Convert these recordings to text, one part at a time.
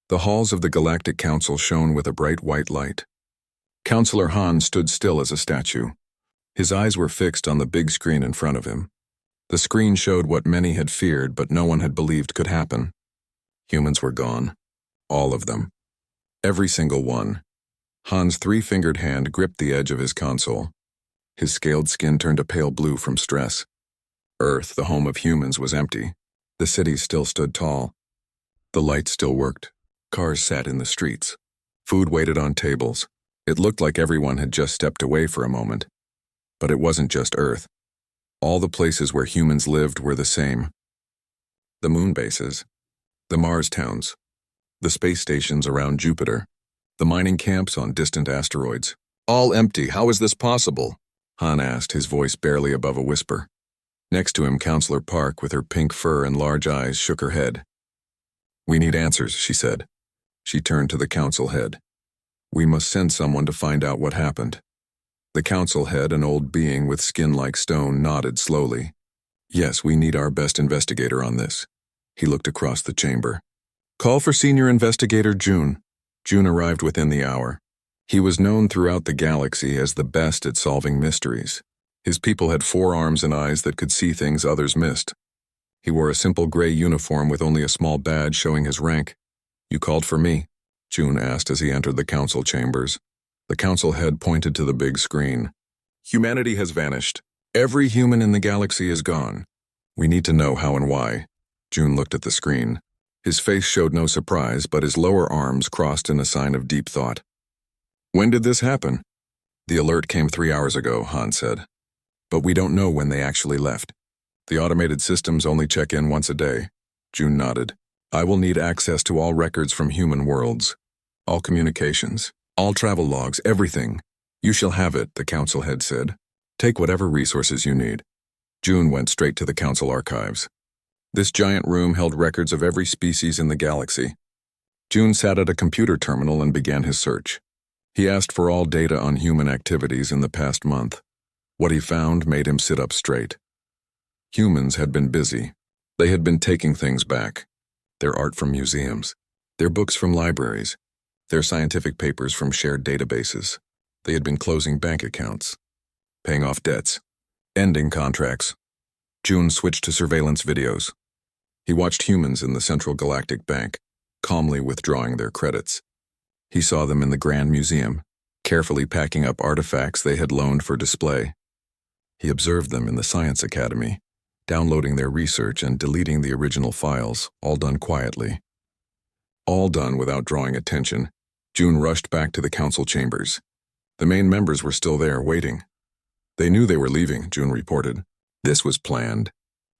The halls of the Galactic Council shone with a bright white light. Counselor Han stood still as a statue. His eyes were fixed on the big screen in front of him. The screen showed what many had feared but no one had believed could happen. Humans were gone. All of them. Every single one. Han's three-fingered hand gripped the edge of his console. His scaled skin turned a pale blue from stress. Earth, the home of humans, was empty. The city still stood tall. The lights still worked. Cars sat in the streets. Food waited on tables. It looked like everyone had just stepped away for a moment. But it wasn't just Earth. All the places where humans lived were the same. The moon bases, the Mars towns, the space stations around Jupiter, the mining camps on distant asteroids. All empty. How is this possible? Han asked, his voice barely above a whisper. Next to him, Counselor Park, with her pink fur and large eyes, shook her head. We need answers, she said. She turned to the council head. We must send someone to find out what happened. The council head, an old being with skin like stone, nodded slowly. Yes, we need our best investigator on this. He looked across the chamber. Call for Senior Investigator June. June arrived within the hour. He was known throughout the galaxy as the best at solving mysteries. His people had 4 arms and eyes that could see things others missed. He wore a simple gray uniform with only a small badge showing his rank. You called for me? June asked as he entered the council chambers. The council head pointed to the big screen. Humanity has vanished. Every human in the galaxy is gone. We need to know how and why. June looked at the screen. His face showed no surprise, but his lower arms crossed in a sign of deep thought. When did this happen? The alert came 3 hours ago, Han said. But we don't know when they actually left. The automated systems only check in once a day. June nodded. I will need access to all records from human worlds. All communications. All travel logs, everything. You shall have it, the council head said. Take whatever resources you need. June went straight to the council archives. This giant room held records of every species in the galaxy. June sat at a computer terminal and began his search. He asked for all data on human activities in the past month. What he found made him sit up straight. Humans had been busy. They had been taking things back. Their art from museums. Their books from libraries. Their scientific papers from shared databases. They had been closing bank accounts, paying off debts, ending contracts. June switched to surveillance videos. He watched humans in the Central Galactic Bank, calmly withdrawing their credits. He saw them in the Grand Museum, carefully packing up artifacts they had loaned for display. He observed them in the Science Academy, downloading their research and deleting the original files, all done quietly. All done without drawing attention. June rushed back to the council chambers. The main members were still there, waiting. They knew they were leaving, June reported. This was planned.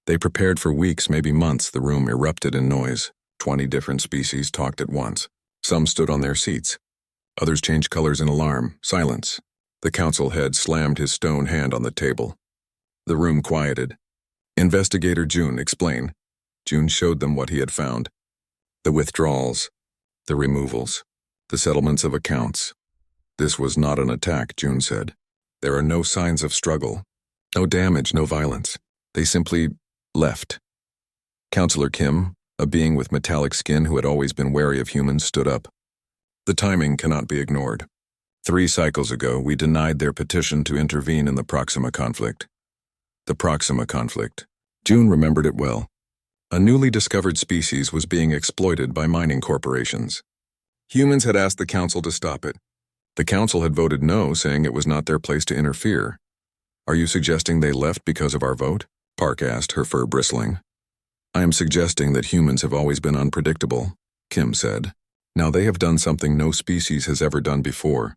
They prepared for weeks, maybe months. The room erupted in noise. 20 different species talked at once. Some stood on their seats. Others changed colors in alarm. Silence. The council head slammed his stone hand on the table. The room quieted. Investigator June, explain. June showed them what he had found. The withdrawals. The removals. The settlements of accounts. This was not an attack, June said. There are no signs of struggle. No damage, no violence. They simply left. Counselor Kim, a being with metallic skin who had always been wary of humans, stood up. The timing cannot be ignored. 3 cycles ago, we denied their petition to intervene in the Proxima conflict. The Proxima conflict. June remembered it well. A newly discovered species was being exploited by mining corporations. Humans had asked the council to stop it. The council had voted no, saying it was not their place to interfere. Are you suggesting they left because of our vote? Park asked, her fur bristling. I am suggesting that humans have always been unpredictable, Kim said. Now they have done something no species has ever done before.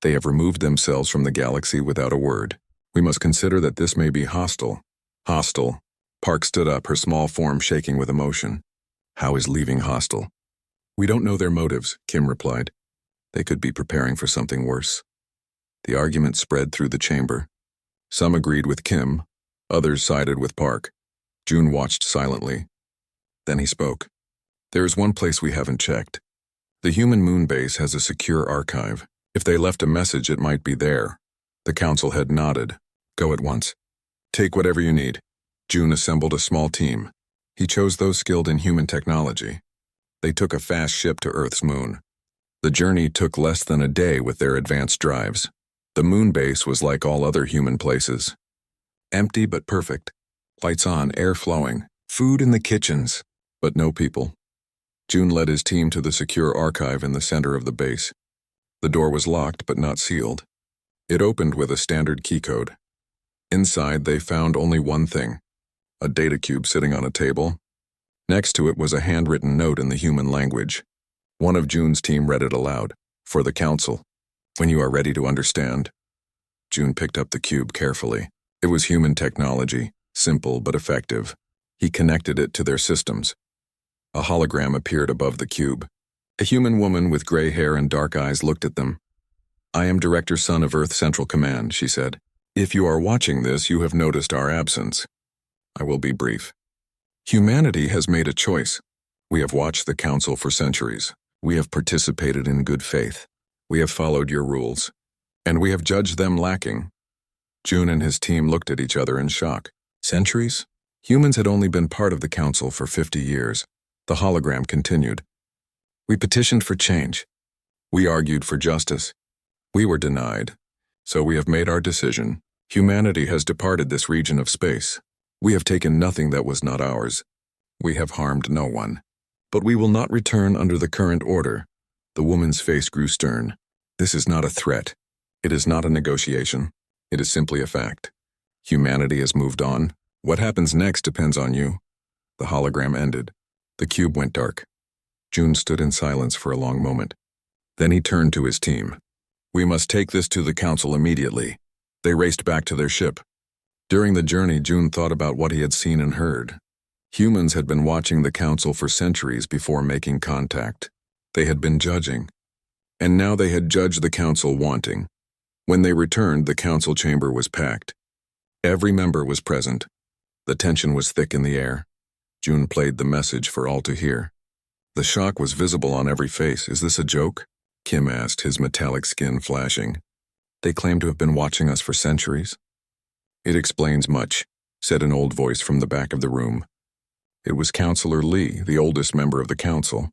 They have removed themselves from the galaxy without a word. We must consider that this may be hostile. Hostile. Park stood up, her small form shaking with emotion. How is leaving hostile? We don't know their motives, Kim replied. They could be preparing for something worse. The argument spread through the chamber. Some agreed with Kim, others sided with Park. June watched silently. Then he spoke. There is one place we haven't checked. The human moon base has a secure archive. If they left a message, it might be there. The council head nodded. Go at once. Take whatever you need. June assembled a small team. He chose those skilled in human technology. They took a fast ship to Earth's moon. The journey took less than a day with their advanced drives. The moon base was like all other human places. Empty but perfect. Lights on, air flowing, food in the kitchens, but no people. June led his team to the secure archive in the center of the base. The door was locked but not sealed. It opened with a standard key code. Inside, they found only one thing: a data cube sitting on a table. Next to it was a handwritten note in the human language. One of June's team read it aloud. For the council. When you are ready to understand. June picked up the cube carefully. It was human technology, simple but effective. He connected it to their systems. A hologram appeared above the cube. A human woman with gray hair and dark eyes looked at them. "I am Director Sun of Earth Central Command," she said. "If you are watching this, you have noticed our absence. I will be brief. Humanity has made a choice. We have watched the Council for centuries. We have participated in good faith. We have followed your rules. And we have judged them lacking." June and his team looked at each other in shock. Centuries? Humans had only been part of the Council for 50 years. The hologram continued. "We petitioned for change. We argued for justice. We were denied. So we have made our decision. Humanity has departed this region of space. We have taken nothing that was not ours. We have harmed no one. But we will not return under the current order." The woman's face grew stern. "This is not a threat. It is not a negotiation. It is simply a fact. Humanity has moved on. What happens next depends on you." The hologram ended. The cube went dark. June stood in silence for a long moment. Then he turned to his team. "We must take this to the council immediately." They raced back to their ship. During the journey, June thought about what he had seen and heard. Humans had been watching the council for centuries before making contact. They had been judging. And now they had judged the council wanting. When they returned, the council chamber was packed. Every member was present. The tension was thick in the air. June played the message for all to hear. The shock was visible on every face. "Is this a joke?" Kim asked, his metallic skin flashing. "They claim to have been watching us for centuries." "It explains much," said an old voice from the back of the room. It was Counselor Lee, the oldest member of the council.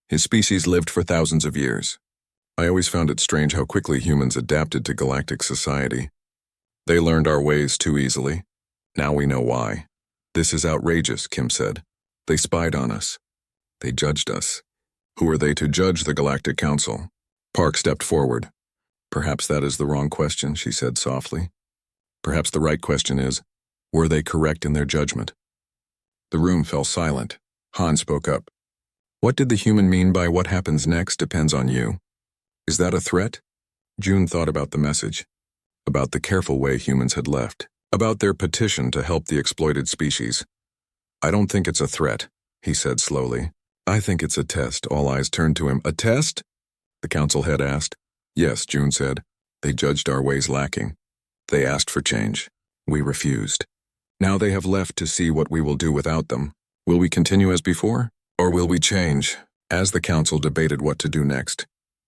His species lived for thousands of years. "I always found it strange how quickly humans adapted to galactic society. They learned our ways too easily. Now we know why." "This is outrageous," Kim said. "They spied on us. They judged us." "Who are they to judge the Galactic Council?" Park stepped forward. "Perhaps that is the wrong question," she said softly. "Perhaps the right question is, were they correct in their judgment?" The room fell silent. Han spoke up. "What did the human mean by 'what happens next depends on you'? Is that a threat?" June thought about the message, about the careful way humans had left, about their petition to help the exploited species. "I don't think it's a threat," he said slowly. "I think it's a test." All eyes turned to him. "A test?" the council head asked. "Yes," June said. "They judged our ways lacking. They asked for change. We refused. Now they have left to see what we will do without them. Will we continue as before? Or will we change?" As the council debated what to do next,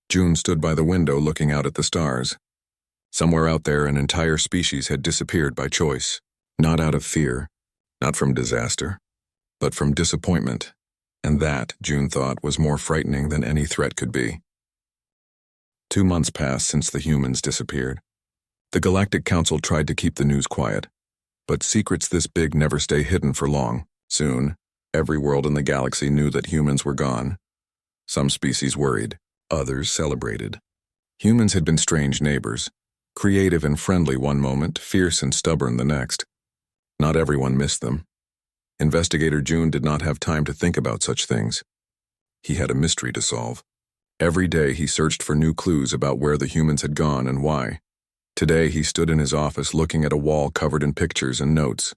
June stood by the window looking out at the stars. Somewhere out there, an entire species had disappeared by choice. Not out of fear, not from disaster, but from disappointment. And that, June thought, was more frightening than any threat could be. 2 months passed since the humans disappeared. The Galactic Council tried to keep the news quiet. But secrets this big never stay hidden for long. Soon, every world in the galaxy knew that humans were gone. Some species worried, others celebrated. Humans had been strange neighbors, creative and friendly one moment, fierce and stubborn the next. Not everyone missed them. Investigator June did not have time to think about such things. He had a mystery to solve. Every day he searched for new clues about where the humans had gone and why. Today he stood in his office looking at a wall covered in pictures and notes.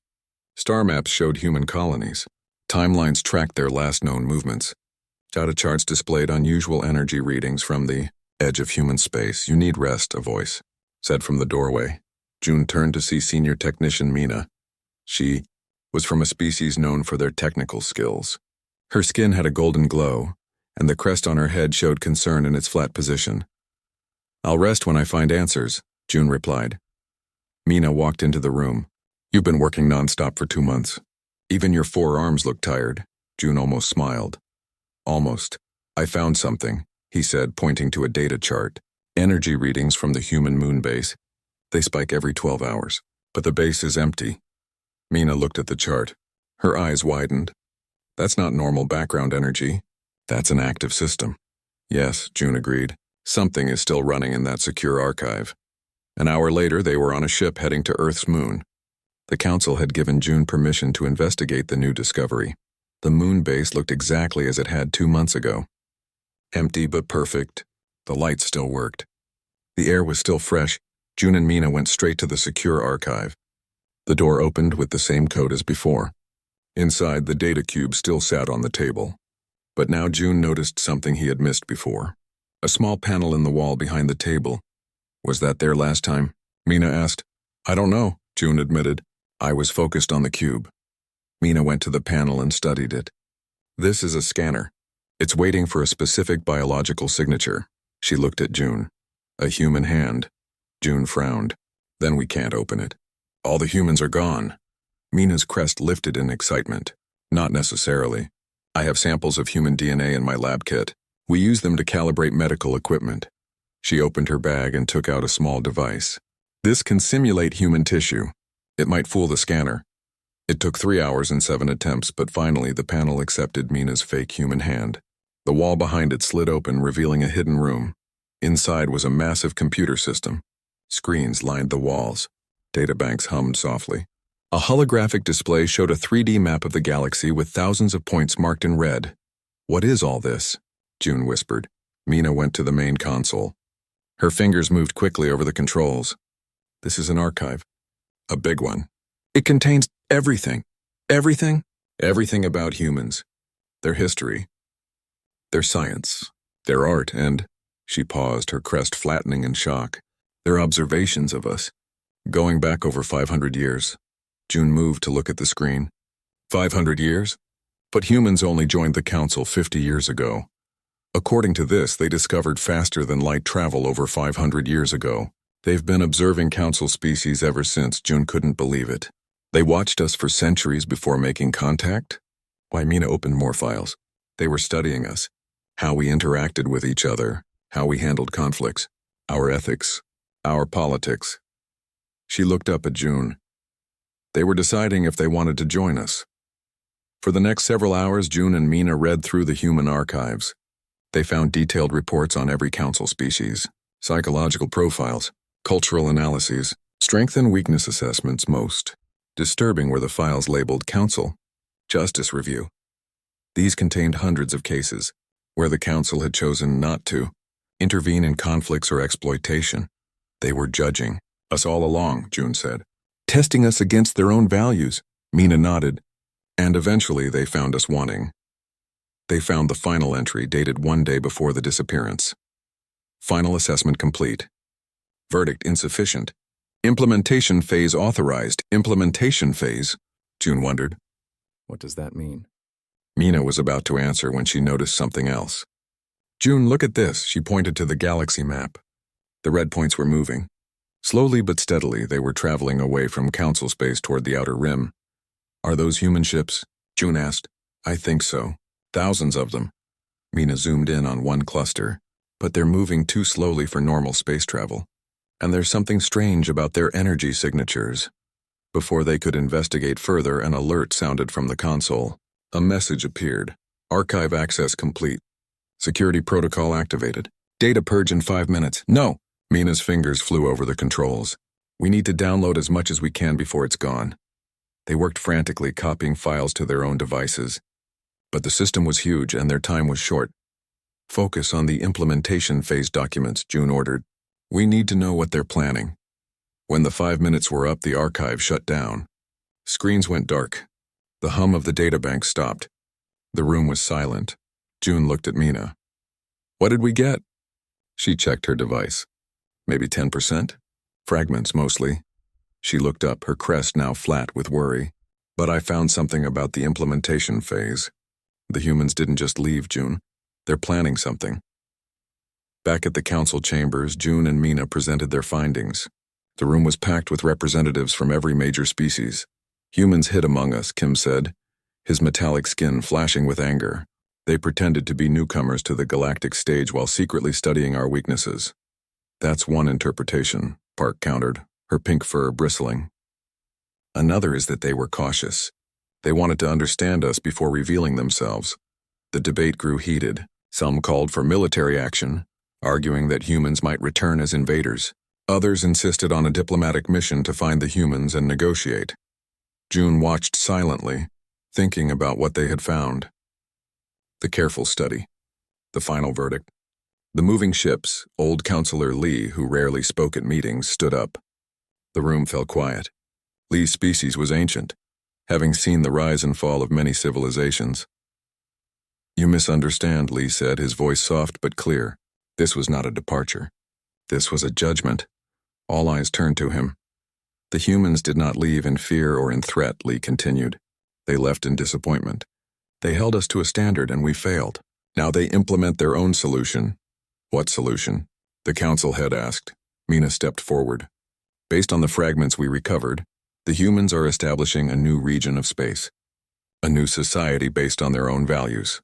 Star maps showed human colonies. Timelines tracked their last known movements. Data charts displayed unusual energy readings from the edge of human space. "You need rest," a voice said from the doorway. June turned to see senior technician Mina. She was from a species known for their technical skills. Her skin had a golden glow, and the crest on her head showed concern in its flat position. "I'll rest when I find answers," June replied. Mina walked into the room. "You've been working nonstop for 2 months. Even your 4 arms look tired." June almost smiled. Almost. I found something, he said, pointing to a data chart. Energy readings from the human moon base. They spike every 12 hours, but the base is empty. Mina looked at the chart. Her eyes widened. That's not normal background energy. That's an active system. Yes, June agreed. Something is still running in that secure archive. An hour later, they were on a ship heading to Earth's moon. The Council had given June permission to investigate the new discovery. The moon base looked exactly as it had 2 months ago. Empty but perfect. The lights still worked. The air was still fresh. June and Mina went straight to the secure archive. The door opened with the same code as before. Inside, the data cube still sat on the table. But now June noticed something he had missed before. A small panel in the wall behind the table. Was that there last time? Mina asked. I don't know, June admitted. I was focused on the cube. Mina went to the panel and studied it. This is a scanner. It's waiting for a specific biological signature. She looked at June. A human hand. June frowned. Then we can't open it. All the humans are gone. Mina's crest lifted in excitement. Not necessarily. I have samples of human DNA in my lab kit. We use them to calibrate medical equipment. She opened her bag and took out a small device. This can simulate human tissue. It might fool the scanner. It took 3 hours and 7 attempts, but finally the panel accepted Mina's fake human hand. The wall behind it slid open, revealing a hidden room. Inside was a massive computer system. Screens lined the walls. Databanks hummed softly. A holographic display showed a 3D map of the galaxy with thousands of points marked in red. What is all this? June whispered. Mina went to the main console. Her fingers moved quickly over the controls. This is an archive. A big one. It contains everything. Everything? Everything about humans. Their history. Their science. Their art and... She paused, her crest flattening in shock. Their observations of us. Going back over 500 years. June moved to look at the screen. 500 years? But humans only joined the Council 50 years ago. According to this, they discovered faster than light travel over 500 years ago. They've been observing Council species ever since. June couldn't believe it. They watched us for centuries before making contact? Why, Mina opened more files. They were studying us. How we interacted with each other. How we handled conflicts. Our ethics. Our politics. She looked up at June. They were deciding if they wanted to join us. For the next several hours, June and Mina read through the human archives. They found detailed reports on every Council species, psychological profiles, cultural analyses, strength and weakness assessments. Most disturbing were the files labeled Council, Justice Review. These contained hundreds of cases where the Council had chosen not to intervene in conflicts or exploitation. They were judging us all along, June said, testing us against their own values. Mina nodded, and eventually they found us wanting. They found the final entry dated 1 day before the disappearance. Final assessment complete. Verdict insufficient. Implementation phase authorized. Implementation phase? June wondered. What does that mean? Mina was about to answer when she noticed something else. June, look at this. She pointed to the galaxy map. The red points were moving. Slowly but steadily, they were traveling away from Council space toward the outer rim. Are those human ships? June asked. I think so. Thousands of them. Mina zoomed in on one cluster. But they're moving too slowly for normal space travel. And there's something strange about their energy signatures. Before they could investigate further, an alert sounded from the console. A message appeared. Archive access complete. Security protocol activated. Data purge in 5 minutes. No! Mina's fingers flew over the controls. We need to download as much as we can before it's gone. They worked frantically, copying files to their own devices. But the system was huge and their time was short. Focus on the implementation phase documents, June ordered. We need to know what they're planning. When the 5 minutes were up, the archive shut down. Screens went dark. The hum of the databank stopped. The room was silent. June looked at Mina. What did we get? She checked her device. Maybe 10%? Fragments, mostly. She looked up, her crest now flat with worry. But I found something about the implementation phase. The humans didn't just leave, June. They're planning something. Back at the council chambers, June and Mina presented their findings. The room was packed with representatives from every major species. Humans hid among us, Kim said, his metallic skin flashing with anger. They pretended to be newcomers to the galactic stage while secretly studying our weaknesses. That's one interpretation, Park countered, her pink fur bristling. Another is that they were cautious. They wanted to understand us before revealing themselves. The debate grew heated. Some called for military action, arguing that humans might return as invaders. Others insisted on a diplomatic mission to find the humans and negotiate. June watched silently, thinking about what they had found. The careful study. The final verdict. The moving ships, old Counselor Lee, who rarely spoke at meetings, stood up. The room fell quiet. Lee's species was ancient, having seen the rise and fall of many civilizations. You misunderstand, Lee said, his voice soft but clear. This was not a departure. This was a judgment. All eyes turned to him. The humans did not leave in fear or in threat, Lee continued. They left in disappointment. They held us to a standard and we failed. Now they implement their own solution. What solution? The council head asked. Mina stepped forward. Based on the fragments we recovered, the humans are establishing a new region of space. A new society based on their own values.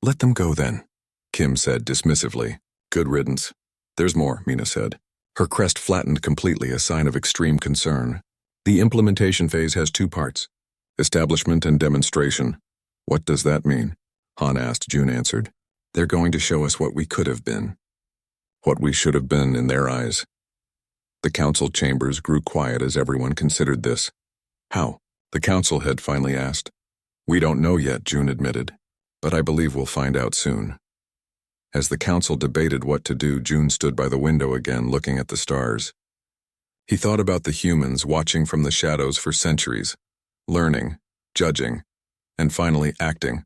Let them go then, Kim said dismissively. Good riddance. There's more, Mina said. Her crest flattened completely, a sign of extreme concern. The implementation phase has two parts, establishment and demonstration. What does that mean? Han asked. June answered. They're going to show us what we could have been. What we should have been in their eyes. The council chambers grew quiet as everyone considered this. How? The council head finally asked. We don't know yet, June admitted, but I believe we'll find out soon. As the council debated what to do, June stood by the window again, looking at the stars. He thought about the humans watching from the shadows for centuries, learning, judging, and finally acting.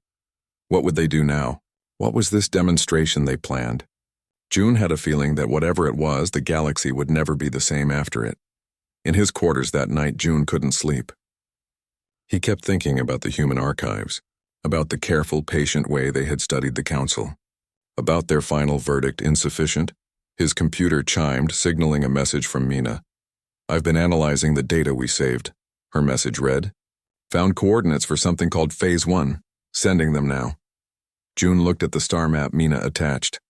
What would they do now? What was this demonstration they planned? June had a feeling that whatever it was, the galaxy would never be the same after it. In his quarters that night, June couldn't sleep. He kept thinking about the human archives, about the careful, patient way they had studied the council, about their final verdict, insufficient. His computer chimed, signaling a message from Mina. I've been analyzing the data we saved. Her message read. Found coordinates for something called Phase 1. Sending them now. June looked at the star map Mina attached.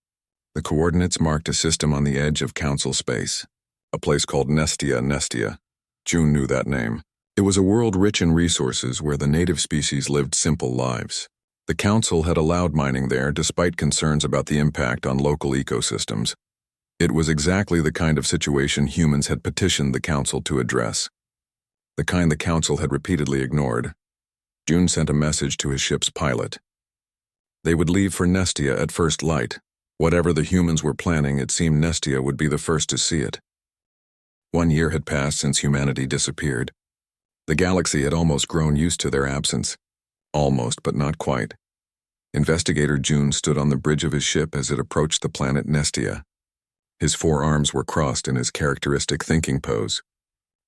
The coordinates marked a system on the edge of council space. A place called Nestia. June knew that name. It was a world rich in resources where the native species lived simple lives. The council had allowed mining there despite concerns about the impact on local ecosystems. It was exactly the kind of situation humans had petitioned the council to address. The kind the council had repeatedly ignored. June sent a message to his ship's pilot. They would leave for Nestia at first light. Whatever the humans were planning, it seemed Nestia would be the first to see it. 1 year had passed since humanity disappeared. The galaxy had almost grown used to their absence. Almost, but not quite. Investigator June stood on the bridge of his ship as it approached the planet Nestia. His 4 arms were crossed in his characteristic thinking pose.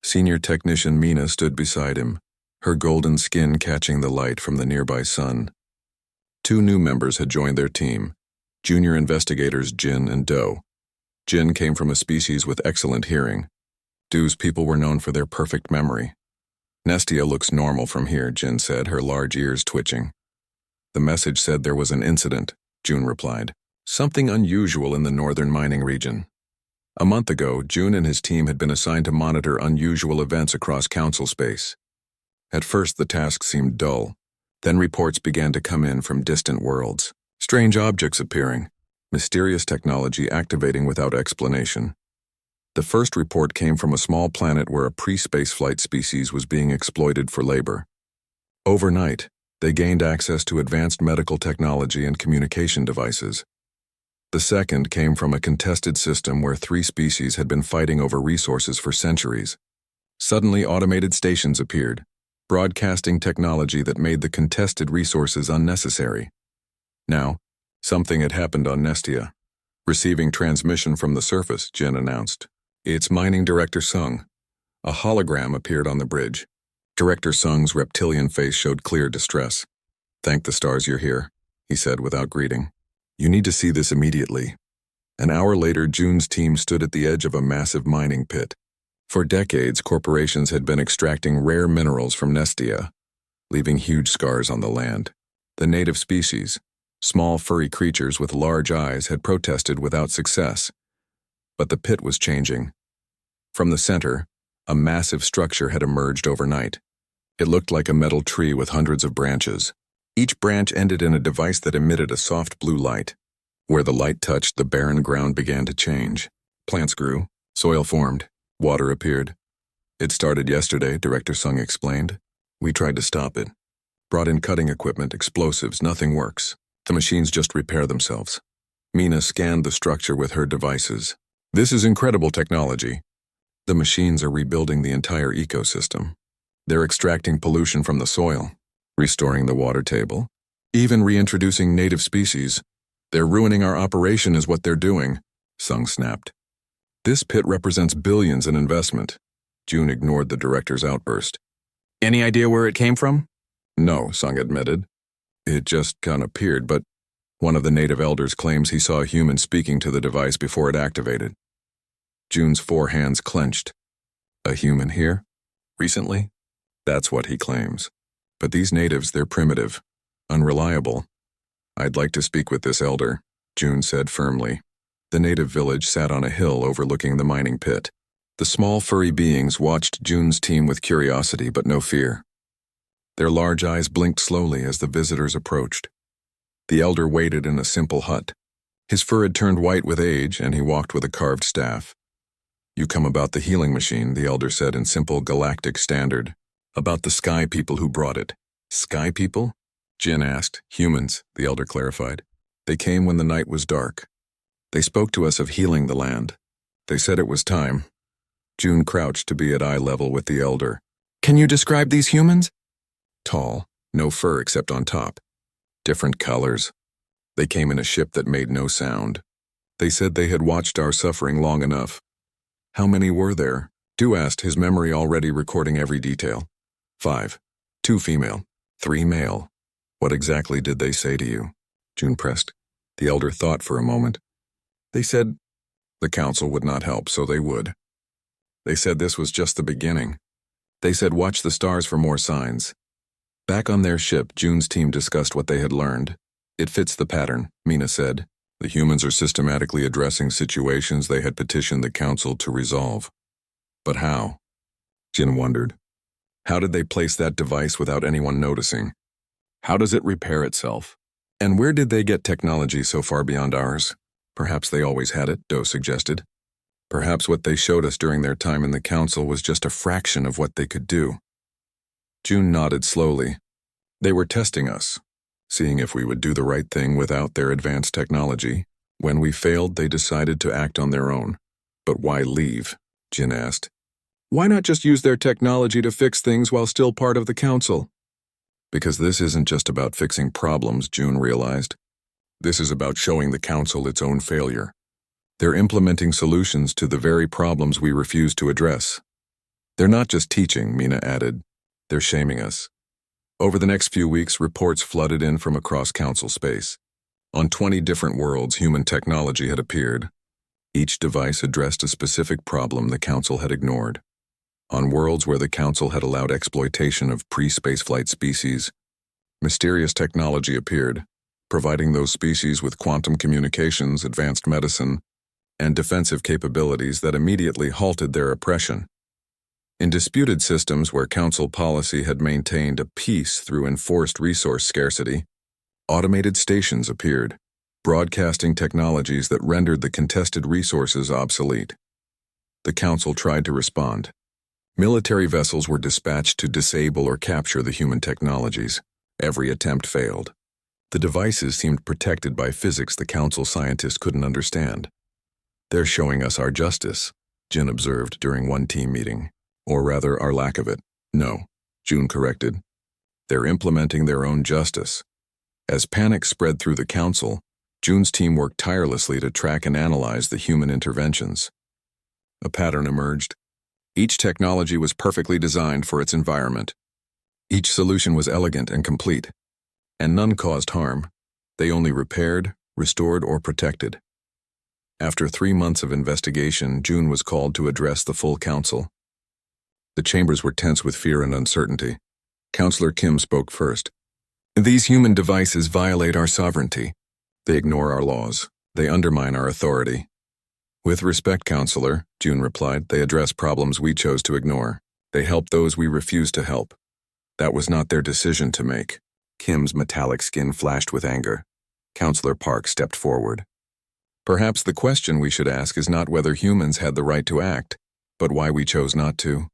Senior technician Mina stood beside him, her golden skin catching the light from the nearby sun. 2 new members had joined their team, junior investigators Jin and Do. Jin came from a species with excellent hearing. Do's people were known for their perfect memory. Nestia looks normal from here, Jin said, her large ears twitching. The message said there was an incident, June replied. Something unusual in the northern mining region. A month ago, June and his team had been assigned to monitor unusual events across council space. At first, the task seemed dull. Then reports began to come in from distant worlds. Strange objects appearing, mysterious technology activating without explanation. The first report came from a small planet where a pre-spaceflight species was being exploited for labor. Overnight, they gained access to advanced medical technology and communication devices. The second came from a contested system where 3 species had been fighting over resources for centuries. Suddenly, automated stations appeared, broadcasting technology that made the contested resources unnecessary. Now, something had happened on Nestia. Receiving transmission from the surface, Jin announced. It's Mining Director Sung. A hologram appeared on the bridge. Director Sung's reptilian face showed clear distress. Thank the stars you're here, he said without greeting. You need to see this immediately. An hour later, June's team stood at the edge of a massive mining pit. For decades, corporations had been extracting rare minerals from Nestia, leaving huge scars on the land. The native species, Small furry creatures with large eyes had protested without success. But the pit was changing. From the center, a massive structure had emerged overnight. It looked like a metal tree with hundreds of branches. Each branch ended in a device that emitted a soft blue light. Where the light touched, the barren ground began to change. Plants grew, soil formed, water appeared. It started yesterday, Director Sung explained. We tried to stop it. Brought in cutting equipment, explosives, nothing works. The machines just repair themselves. Mina scanned the structure with her devices. This is incredible technology. The machines are rebuilding the entire ecosystem. They're extracting pollution from the soil, restoring the water table, even reintroducing native species. They're ruining our operation is what they're doing, Sung snapped. This pit represents billions in investment. June ignored the director's outburst. Any idea where it came from? No, Sung admitted. It just kind of appeared, but one of the native elders claims he saw a human speaking to the device before it activated. June's 4 hands clenched. A human here? Recently? That's what he claims. But these natives, they're primitive, unreliable. I'd like to speak with this elder, June said firmly. The native village sat on a hill overlooking the mining pit. The small furry beings watched June's team with curiosity but no fear. Their large eyes blinked slowly as the visitors approached. The elder waited in a simple hut. His fur had turned white with age, and he walked with a carved staff. You come about the healing machine, the elder said in simple galactic standard. About the sky people who brought it. Sky people? Jin asked. Humans, the elder clarified. They came when the night was dark. They spoke to us of healing the land. They said it was time. June crouched to be at eye level with the elder. Can you describe these humans? Tall, no fur except on top. Different colors. They came in a ship that made no sound. They said they had watched our suffering long enough. How many were there? Du asked, his memory already recording every detail. 5. 2 female, 3 male. What exactly did they say to you? June pressed. The elder thought for a moment. They said the council would not help, so they would. They said this was just the beginning. They said watch the stars for more signs. Back on their ship, June's team discussed what they had learned. It fits the pattern, Mina said. The humans are systematically addressing situations they had petitioned the council to resolve. But how? Jin wondered. How did they place that device without anyone noticing? How does it repair itself? And where did they get technology so far beyond ours? Perhaps they always had it, Do suggested. Perhaps what they showed us during their time in the council was just a fraction of what they could do. June nodded slowly. They were testing us, seeing if we would do the right thing without their advanced technology. When we failed, they decided to act on their own. But why leave? Jin asked. Why not just use their technology to fix things while still part of the council? Because this isn't just about fixing problems, June realized. This is about showing the council its own failure. They're implementing solutions to the very problems we refuse to address. They're not just teaching, Mina added. They're shaming us. Over the next few weeks, reports flooded in from across council space. On 20 different worlds, human technology had appeared. Each device addressed a specific problem the council had ignored. On worlds where the council had allowed exploitation of pre-spaceflight species, mysterious technology appeared, providing those species with quantum communications, advanced medicine, and defensive capabilities that immediately halted their oppression. In disputed systems where council policy had maintained a peace through enforced resource scarcity, automated stations appeared, broadcasting technologies that rendered the contested resources obsolete. The council tried to respond. Military vessels were dispatched to disable or capture the human technologies. Every attempt failed. The devices seemed protected by physics the council scientists couldn't understand. They're showing us our justice, Jin observed during one team meeting. Or rather, our lack of it. No, June corrected. They're implementing their own justice. As panic spread through the council, June's team worked tirelessly to track and analyze the human interventions. A pattern emerged. Each technology was perfectly designed for its environment. Each solution was elegant and complete, and none caused harm. They only repaired, restored, or protected. After 3 months of investigation, June was called to address the full council. The chambers were tense with fear and uncertainty. Counselor Kim spoke first. These human devices violate our sovereignty. They ignore our laws. They undermine our authority. With respect, Counselor, June replied, they address problems we chose to ignore. They help those we refuse to help. That was not their decision to make. Kim's metallic skin flashed with anger. Counselor Park stepped forward. Perhaps the question we should ask is not whether humans had the right to act, but why we chose not to.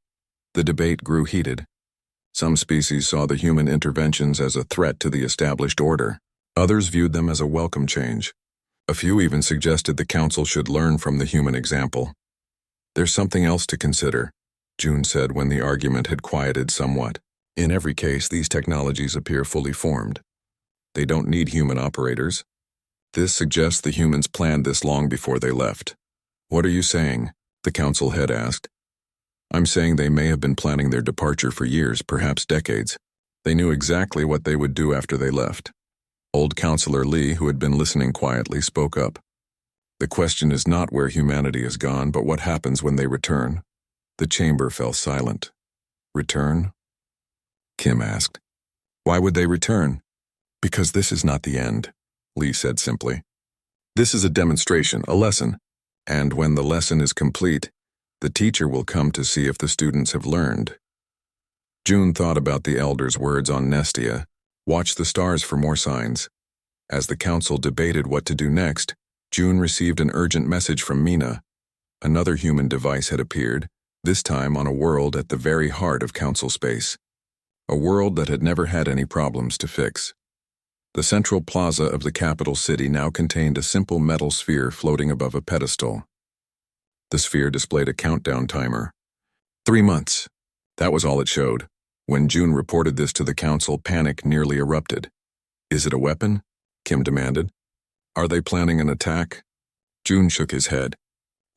The debate grew heated. Some species saw the human interventions as a threat to the established order. Others viewed them as a welcome change. A few even suggested the Council should learn from the human example. There's something else to consider, June said when the argument had quieted somewhat. In every case, these technologies appear fully formed. They don't need human operators. This suggests the humans planned this long before they left. What are you saying? The Council head asked. I'm saying they may have been planning their departure for years, perhaps decades. They knew exactly what they would do after they left. Old Counselor Lee, who had been listening quietly, spoke up. The question is not where humanity is gone, but what happens when they return. The chamber fell silent. Return? Kim asked. Why would they return? Because this is not the end, Lee said simply. This is a demonstration, a lesson, and when the lesson is complete, the teacher will come to see if the students have learned. June thought about the elder's words on Nestia. Watch the stars for more signs. As the Council debated what to do next, June received an urgent message from Mina. Another human device had appeared, this time on a world at the very heart of Council space. A world that had never had any problems to fix. The central plaza of the capital city now contained a simple metal sphere floating above a pedestal. The sphere displayed a countdown timer. 3 months. That was all it showed. When June reported this to the Council, panic nearly erupted. Is it a weapon? Kim demanded. Are they planning an attack? June shook his head.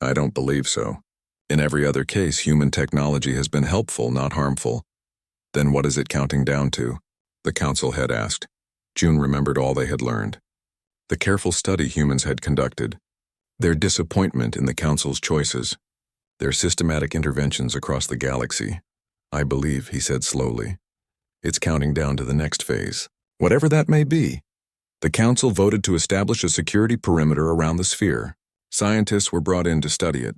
I don't believe so. In every other case, human technology has been helpful, not harmful. Then what is it counting down to? The Council head asked. June remembered all they had learned. The careful study humans had conducted. Their disappointment in the Council's choices. Their systematic interventions across the galaxy. I believe, he said slowly. It's counting down to the next phase. Whatever that may be. The Council voted to establish a security perimeter around the sphere. Scientists were brought in to study it.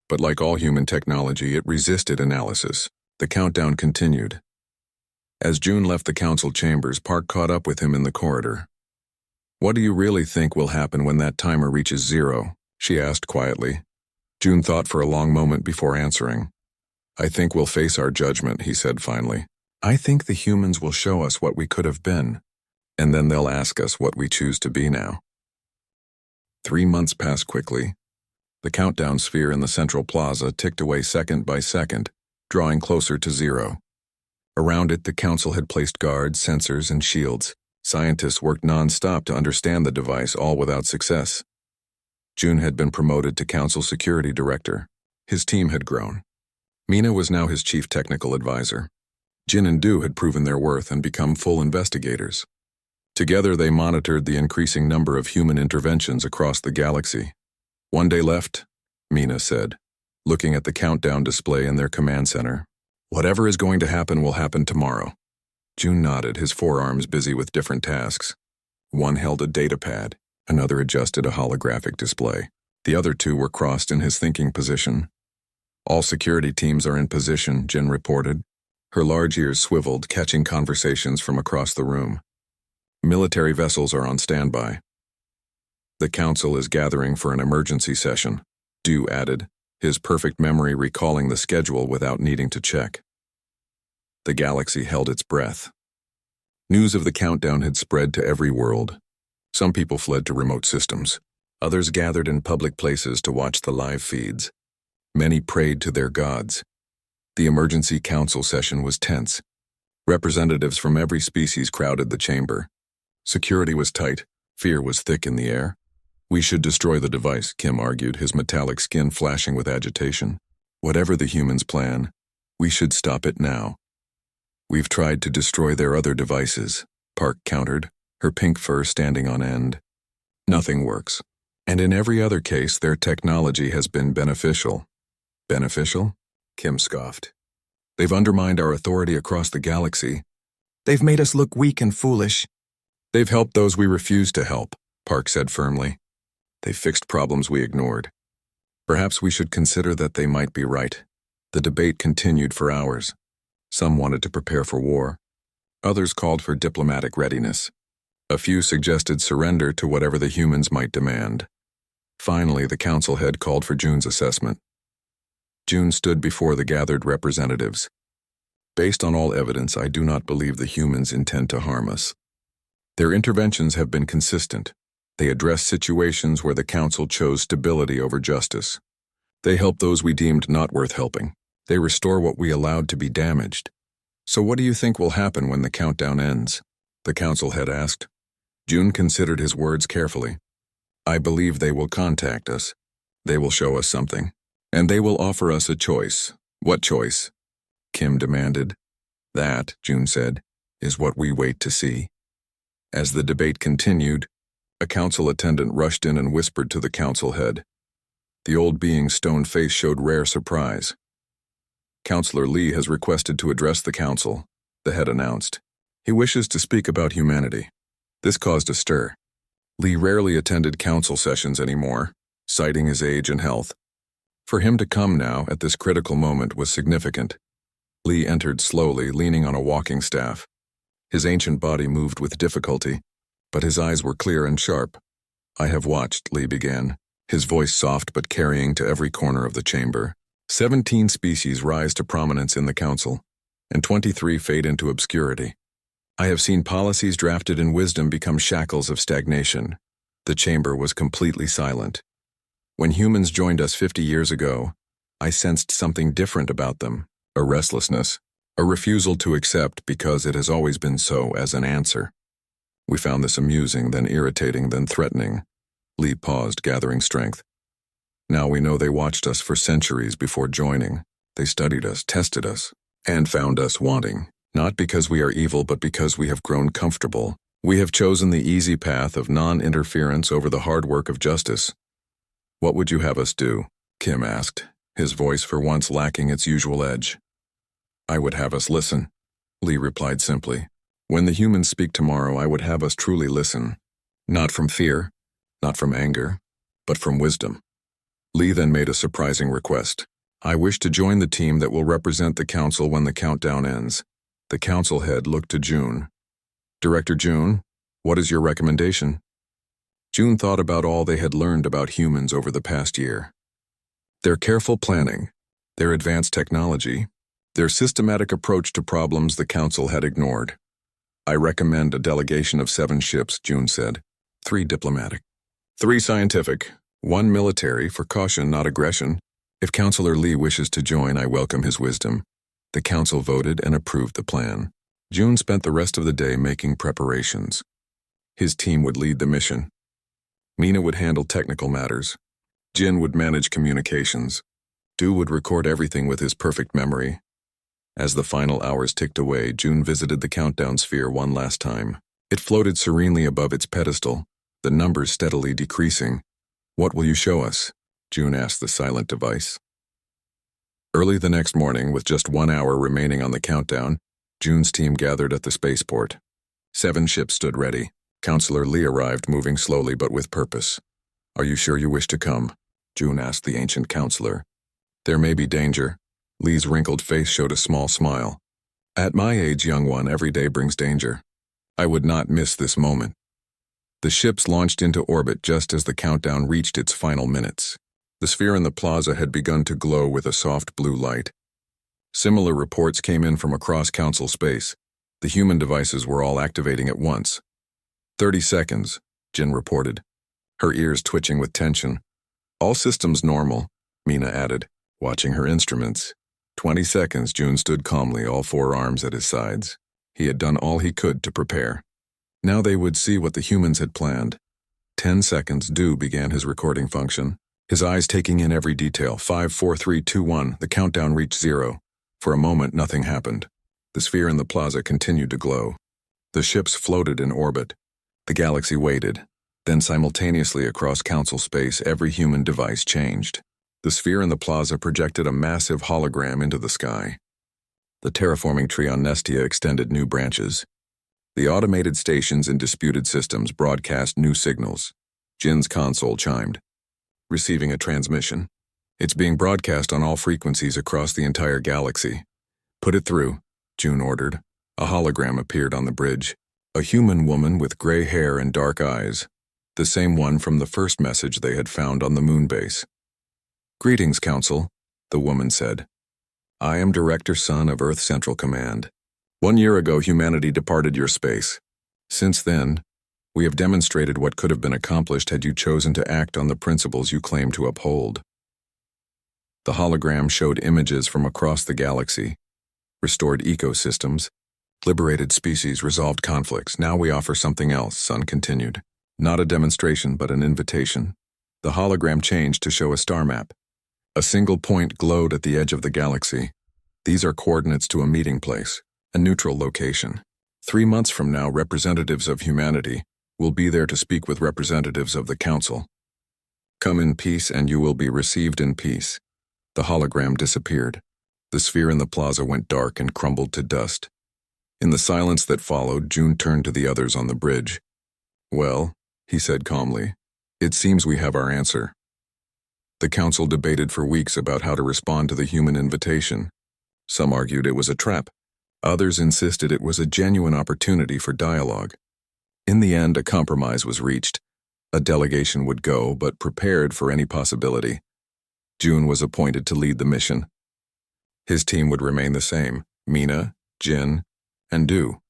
But like all human technology, it resisted analysis. The countdown continued. As June left the Council chambers, Park caught up with him in the corridor. What do you really think will happen when that timer reaches 0? She asked quietly. June thought for a long moment before answering. I think we'll face our judgment, he said finally. I think the humans will show us what we could have been, and then they'll ask us what we choose to be now. 3 months passed quickly. The countdown sphere in the central plaza ticked away second by second, drawing closer to 0. Around it, the Council had placed guards, sensors, and shields. Scientists worked non-stop to understand the device, all without success. June had been promoted to Council Security Director. His team had grown. Mina was now his chief technical advisor. Jin and Du had proven their worth and become full investigators. Together they monitored the increasing number of human interventions across the galaxy. 1 day left, Mina said, looking at the countdown display in their command center. Whatever is going to happen will happen tomorrow. June nodded, his forearms busy with different tasks. One held a data pad, another adjusted a holographic display. The other two were crossed in his thinking position. All security teams are in position, Jin reported. Her large ears swiveled, catching conversations from across the room. Military vessels are on standby. The Council is gathering for an emergency session, Du added, his perfect memory recalling the schedule without needing to check. The galaxy held its breath. News of the countdown had spread to every world. Some people fled to remote systems. Others gathered in public places to watch the live feeds. Many prayed to their gods. The emergency council session was tense. Representatives from every species crowded the chamber. Security was tight. Fear was thick in the air. We should destroy the device, Kim argued, his metallic skin flashing with agitation. Whatever the humans plan, we should stop it now. We've tried to destroy their other devices, Park countered, her pink fur standing on end. Nothing works. And in every other case, their technology has been beneficial. Beneficial? Kim scoffed. They've undermined our authority across the galaxy. They've made us look weak and foolish. They've helped those we refused to help, Park said firmly. They fixed problems we ignored. Perhaps we should consider that they might be right. The debate continued for hours. Some wanted to prepare for war. Others called for diplomatic readiness. A few suggested surrender to whatever the humans might demand. Finally, the council head called for June's assessment. June stood before the gathered representatives. Based on all evidence, I do not believe the humans intend to harm us. Their interventions have been consistent. They address situations where the council chose stability over justice. They help those we deemed not worth helping. They restore what we allowed to be damaged. So what do you think will happen when the countdown ends? The council head asked. June considered his words carefully. I believe they will contact us. They will show us something. And they will offer us a choice. What choice? Kim demanded. That, June said, is what we wait to see. As the debate continued, a council attendant rushed in and whispered to the council head. The old being's stone face showed rare surprise. Councillor Lee has requested to address the council, the head announced. He wishes to speak about humanity. This caused a stir. Lee rarely attended council sessions anymore, citing his age and health. For him to come now, at this critical moment, was significant. Lee entered slowly, leaning on a walking staff. His ancient body moved with difficulty, but his eyes were clear and sharp. I have watched, Lee began, his voice soft but carrying to every corner of the chamber. 17 species rise to prominence in the council, and 23 fade into obscurity. I have seen policies drafted in wisdom become shackles of stagnation. The chamber was completely silent. When humans joined us 50 years ago, I sensed something different about them, a restlessness, a refusal to accept because it has always been so as an answer. We found this amusing, then irritating, then threatening. Lee paused, gathering strength. Now we know they watched us for centuries before joining. They studied us, tested us, and found us wanting. Not because we are evil, but because we have grown comfortable. We have chosen the easy path of non-interference over the hard work of justice. What would you have us do? Kim asked, his voice for once lacking its usual edge. I would have us listen, Lee replied simply. When the humans speak tomorrow, I would have us truly listen. Not from fear, not from anger, but from wisdom. Lee then made a surprising request. I wish to join the team that will represent the council when the countdown ends. The council head looked to June. Director June, what is your recommendation? June thought about all they had learned about humans over the past year. Their careful planning, their advanced technology, their systematic approach to problems the council had ignored. I recommend a delegation of 7 ships, June said. 3 diplomatic, 3 scientific, 1 military for caution, not aggression. If Councillor Lee wishes to join, I welcome his wisdom. The council voted and approved the plan. June spent the rest of the day making preparations. His team would lead the mission. Mina would handle technical matters. Jin would manage communications. Du would record everything with his perfect memory. As the final hours ticked away, June visited the countdown sphere one last time. It floated serenely above its pedestal, the numbers steadily decreasing. What will you show us? June asked the silent device. Early the next morning, with just 1 hour remaining on the countdown, June's team gathered at the spaceport. 7 ships stood ready. Councillor Lee arrived, moving slowly but with purpose. Are you sure you wish to come? June asked the ancient counselor. There may be danger. Lee's wrinkled face showed a small smile. At my age, young one, every day brings danger. I would not miss this moment. The ships launched into orbit just as the countdown reached its final minutes. The sphere in the plaza had begun to glow with a soft blue light. Similar reports came in from across council space. The human devices were all activating at once. 30 seconds, Jin reported, her ears twitching with tension. All systems normal, Mina added, watching her instruments. 20 seconds, June stood calmly, all 4 arms at his sides. He had done all he could to prepare. Now they would see what the humans had planned. 10 seconds, Du began his recording function, his eyes taking in every detail. 5, 4, 3, 2, 1, the countdown reached 0. For a moment, nothing happened. The sphere in the plaza continued to glow. The ships floated in orbit. The galaxy waited. Then simultaneously across council space, every human device changed. The sphere in the plaza projected a massive hologram into the sky. The terraforming tree on Nestia extended new branches. The automated stations in disputed systems broadcast new signals. Jin's console chimed, receiving a transmission. It's being broadcast on all frequencies across the entire galaxy. Put it through, June ordered. A hologram appeared on the bridge. A human woman with gray hair and dark eyes. The same one from the first message they had found on the moon base. "Greetings, Council," the woman said. "I am Director Sun of Earth Central Command. 1 year ago, humanity departed your space. Since then, we have demonstrated what could have been accomplished had you chosen to act on the principles you claim to uphold." The hologram showed images from across the galaxy, restored ecosystems, liberated species, resolved conflicts. "Now we offer something else," Sun continued. "Not a demonstration, but an invitation." The hologram changed to show a star map. A single point glowed at the edge of the galaxy. "These are coordinates to a meeting place, a neutral location. 3 months from now, representatives of humanity will be there to speak with representatives of the Council. Come in peace and you will be received in peace." The hologram disappeared. The sphere in the plaza went dark and crumbled to dust. In the silence that followed, June turned to the others on the bridge. "Well," he said calmly, "it seems we have our answer." The Council debated for weeks about how to respond to the human invitation. Some argued it was a trap. Others insisted it was a genuine opportunity for dialogue. In the end, a compromise was reached. A delegation would go, but prepared for any possibility. June was appointed to lead the mission. His team would remain the same: Mina, Jin, and Du.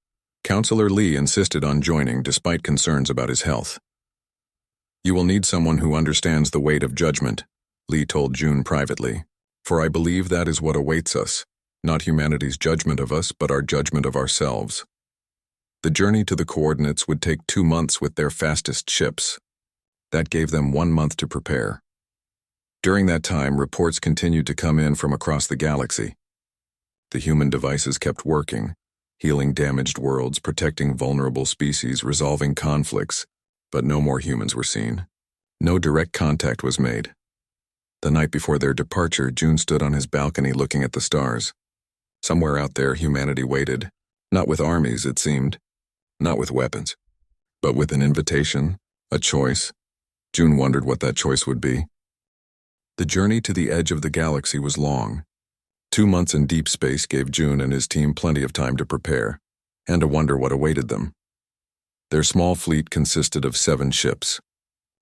Counselor Lee insisted on joining despite concerns about his health. "You will need someone who understands the weight of judgment," Lee told June privately, "for I believe that is what awaits us, not humanity's judgment of us, but our judgment of ourselves." The journey to the coordinates would take 2 months with their fastest ships. That gave them 1 month to prepare. During that time, reports continued to come in from across the galaxy. The human devices kept working, healing damaged worlds, protecting vulnerable species, resolving conflicts, but no more humans were seen. No direct contact was made. The night before their departure, June stood on his balcony looking at the stars. Somewhere out there, humanity waited, not with armies, it seemed, not with weapons, but with an invitation, a choice. June wondered what that choice would be. The journey to the edge of the galaxy was long. 2 months in deep space gave June and his team plenty of time to prepare, and to wonder what awaited them. Their small fleet consisted of 7 ships.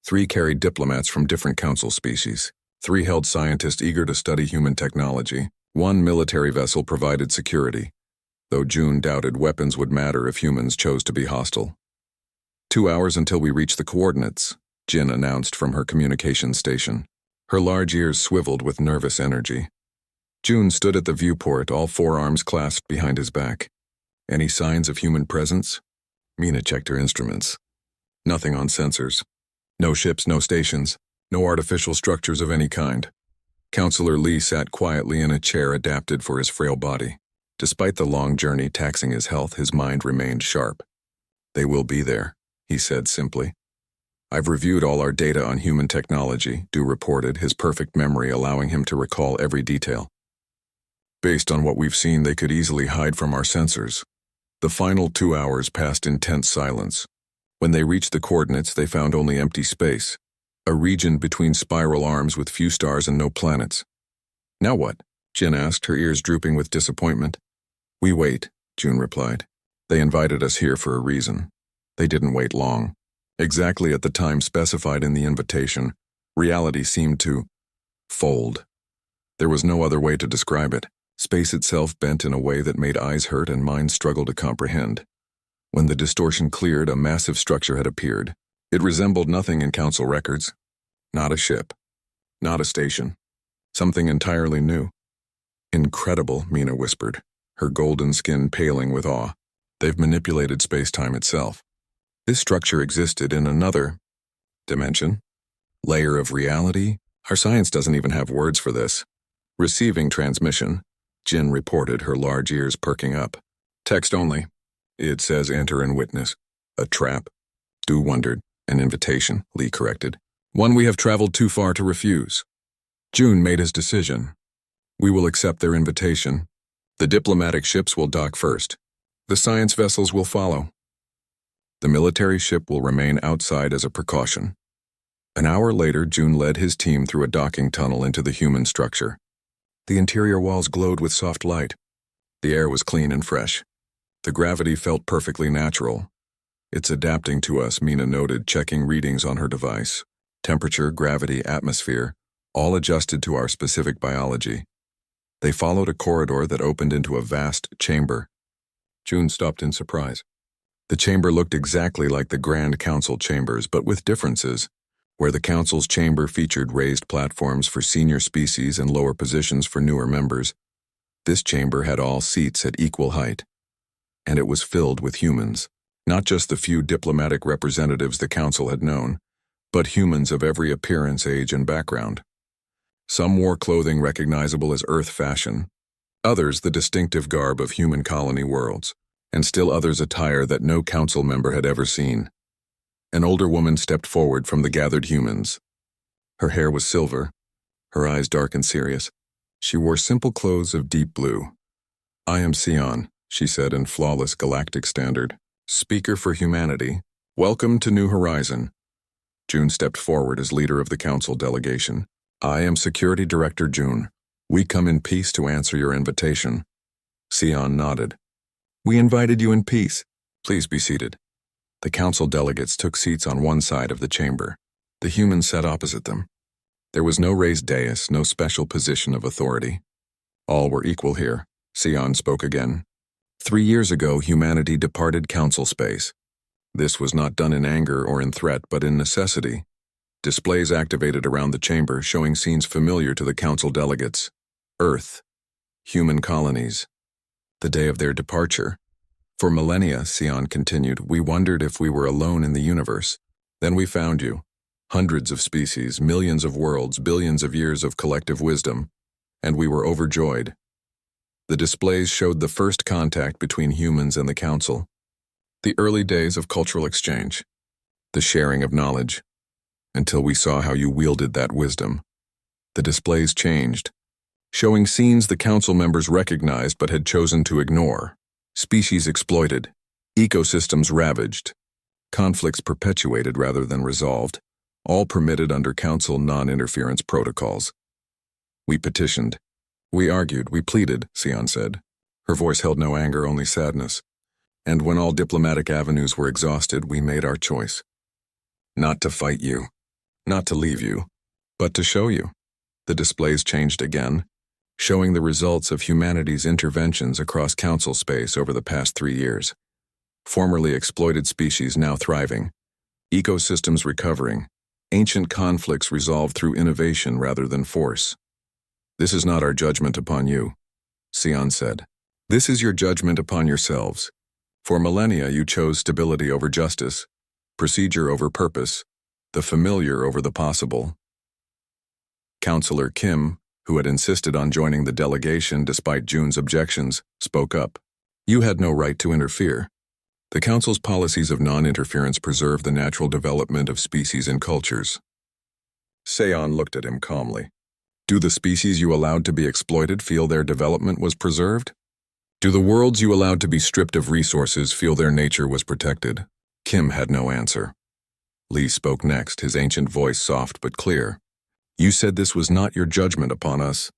3 carried diplomats from different council species. 3 held scientists eager to study human technology. 1 military vessel provided security, though June doubted weapons would matter if humans chose to be hostile. 2 hours until we reach the coordinates, Jin announced from her communications station. Her large ears swiveled with nervous energy. June stood at the viewport, all 4 arms clasped behind his back. Any signs of human presence? Mina checked her instruments. Nothing on sensors. No ships, no stations, no artificial structures of any kind. Counselor Lee sat quietly in a chair adapted for his frail body. Despite the long journey taxing his health, his mind remained sharp. "They will be there," he said simply. "I've reviewed all our data on human technology," Du reported, his perfect memory allowing him to recall every detail. "Based on what we've seen, they could easily hide from our sensors." The final 2 hours passed in tense silence. When they reached the coordinates, they found only empty space, a region between spiral arms with few stars and no planets. "Now what?" Jin asked, her ears drooping with disappointment. "We wait," June replied. "They invited us here for a reason." They didn't wait long. Exactly at the time specified in the invitation, reality seemed to fold. There was no other way to describe it. Space itself bent in a way that made eyes hurt and minds struggle to comprehend. When the distortion cleared, a massive structure had appeared. It resembled nothing in council records. Not a ship. Not a station. Something entirely new. "Incredible," Mina whispered, her golden skin paling with awe. "They've manipulated space-time itself. This structure existed in another dimension, layer of reality. Our science doesn't even have words for this." "Receiving transmission," Jin reported, her large ears perking up. "Text only. It says enter and witness." "A trap?" Du wondered. "An invitation," Lee corrected. "One we have traveled too far to refuse." June made his decision. "We will accept their invitation. The diplomatic ships will dock first. The science vessels will follow. The military ship will remain outside as a precaution. An hour later, June led his team through a docking tunnel into the human structure. The interior walls glowed with soft light. The air was clean and fresh. The gravity felt perfectly natural. "It's adapting to us," Mina noted, checking readings on her device. Temperature, gravity, atmosphere, all adjusted to our specific biology. They followed a corridor that opened into a vast chamber. June stopped in surprise. The chamber looked exactly like the Grand Council chambers, but with differences. Where the Council's chamber featured raised platforms for senior species and lower positions for newer members, this chamber had all seats at equal height. And it was filled with humans, not just the few diplomatic representatives the Council had known, but humans of every appearance, age, and background. Some wore clothing recognizable as Earth fashion, others the distinctive garb of human colony worlds, and still others attire that no Council member had ever seen. An older woman stepped forward from the gathered humans. Her hair was silver, her eyes dark and serious. She wore simple clothes of deep blue. "I am Sion," she said in flawless galactic standard. "Speaker for humanity. Welcome to New Horizon." June stepped forward as leader of the Council delegation. "I am Security Director June. We come in peace to answer your invitation." Sion nodded. "We invited you in peace. Please be seated." The Council delegates took seats on one side of the chamber. The humans sat opposite them. There was no raised dais, no special position of authority. All were equal here. Sion spoke again. 3 years ago, humanity departed Council space. This was not done in anger or in threat, but in necessity. Displays activated around the chamber, showing scenes familiar to the Council delegates. Earth. Human colonies. The day of their departure. "For millennia," Sion continued, "we wondered if we were alone in the universe. Then we found you. Hundreds of species, millions of worlds, billions of years of collective wisdom. And we were overjoyed." The displays showed the first contact between humans and the Council. The early days of cultural exchange. The sharing of knowledge. Until we saw how you wielded that wisdom. The displays changed, showing scenes the Council members recognized but had chosen to ignore. Species exploited, ecosystems ravaged, conflicts perpetuated rather than resolved, all permitted under Council non-interference protocols. "We petitioned. We argued, we pleaded," Sion said. Her voice held no anger, only sadness. "And when all diplomatic avenues were exhausted, we made our choice. Not to fight you, not to leave you, but to show you." The displays changed again, showing the results of humanity's interventions across Council space over the past 3 years. Formerly exploited species now thriving, ecosystems recovering, ancient conflicts resolved through innovation rather than force. "This is not our judgment upon you," Sion said. "This is your judgment upon yourselves. For millennia you chose stability over justice, procedure over purpose, the familiar over the possible." Counselor Kim, who had insisted on joining the delegation despite June's objections, spoke up. "You had no right to interfere. The Council's policies of non-interference preserve the natural development of species and cultures." Sion looked at him calmly. "Do the species you allowed to be exploited feel their development was preserved? Do the worlds you allowed to be stripped of resources feel their nature was protected?" Kim had no answer. Lee spoke next, his ancient voice soft but clear. "You said this was not your judgment upon us.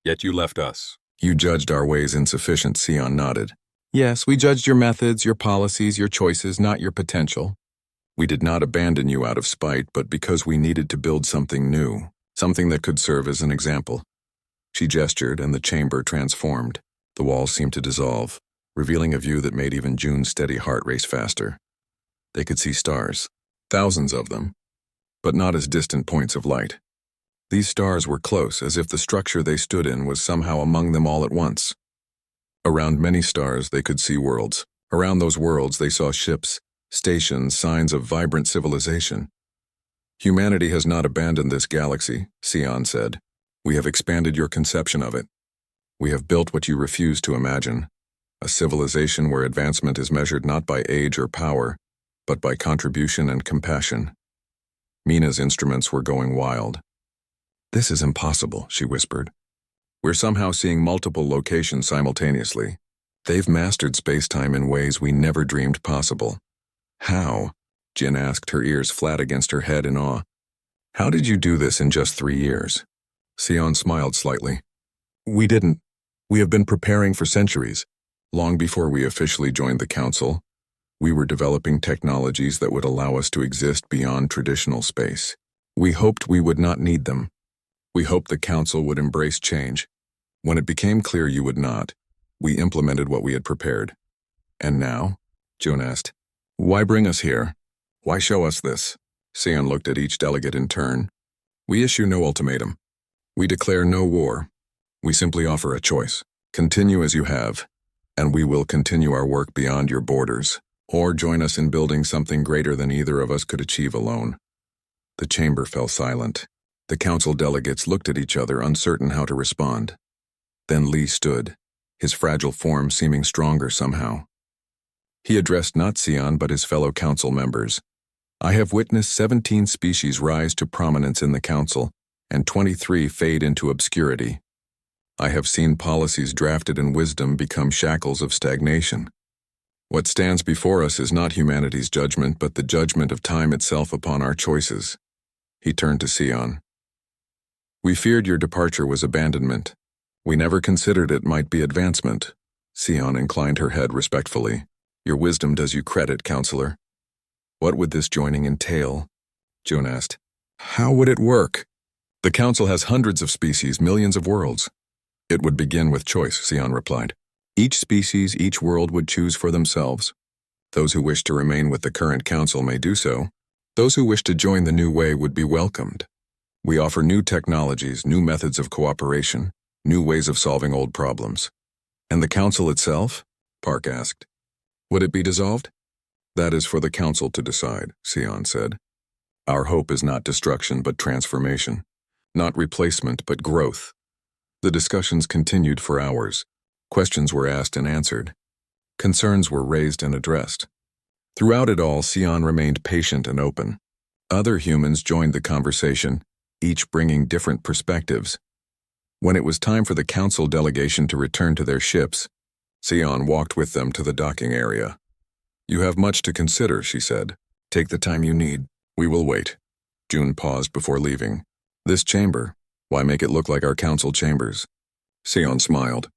Yet you left us." "You judged our ways insufficient," Sion nodded. "Yes, we judged your methods, your policies, your choices, not your potential. We did not abandon you out of spite, but because we needed to build something new, something that could serve as an example." She gestured, and the chamber transformed. The walls seemed to dissolve, revealing a view that made even June's steady heart race faster. They could see stars, thousands of them, but not as distant points of light. These stars were close, as if the structure they stood in was somehow among them all at once. Around many stars they could see worlds. Around those worlds they saw ships, stations, signs of vibrant civilization. "Humanity has not abandoned this galaxy," Sion said. "We have expanded your conception of it. We have built what you refuse to imagine, a civilization where advancement is measured not by age or power, but by contribution and compassion." Mina's instruments were going wild. "This is impossible," she whispered. "We're somehow seeing multiple locations simultaneously. They've mastered space-time in ways we never dreamed possible. How? Jin asked, her ears flat against her head in awe. How did you do this in just 3 years? Sion smiled slightly. We didn't. We have been preparing for centuries. Long before we officially joined the Council, we were developing technologies that would allow us to exist beyond traditional space. We hoped we would not need them. We hoped the Council would embrace change. When it became clear you would not, we implemented what we had prepared. And now? June asked. Why bring us here? Why show us this? Sion looked at each delegate in turn. We issue no ultimatum. We declare no war. We simply offer a choice. Continue as you have, and we will continue our work beyond your borders, or join us in building something greater than either of us could achieve alone. The chamber fell silent. The council delegates looked at each other, uncertain how to respond. Then Lee stood, his fragile form seeming stronger somehow. He addressed not Sion but his fellow council members. I have witnessed 17 species rise to prominence in the council, and 23 fade into obscurity. I have seen policies drafted in wisdom become shackles of stagnation. What stands before us is not humanity's judgment, but the judgment of time itself upon our choices. He turned to Sion. We feared your departure was abandonment. We never considered it might be advancement. Sion inclined her head respectfully. Your wisdom does you credit, counselor. What would this joining entail? June asked. How would it work? The council has hundreds of species, millions of worlds. It would begin with choice, Sion replied. Each species, each world would choose for themselves. Those who wish to remain with the current council may do so. Those who wish to join the new way would be welcomed. We offer new technologies, new methods of cooperation, new ways of solving old problems. And the council itself? Park asked. Would it be dissolved? That is for the council to decide, Sion said. Our hope is not destruction but transformation, not replacement but growth. The discussions continued for hours. Questions were asked and answered. Concerns were raised and addressed. Throughout it all, Sion remained patient and open. Other humans joined the conversation, each bringing different perspectives. When it was time for the council delegation to return to their ships, Sion walked with them to the docking area. You have much to consider, she said. Take the time you need. We will wait. June paused before leaving. This chamber, why make it look like our council chambers? Sion smiled.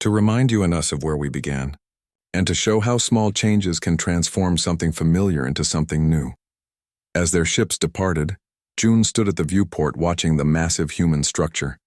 To remind you and us of where we began, and to show how small changes can transform something familiar into something new. As their ships departed, June stood at the viewport watching the massive human structure.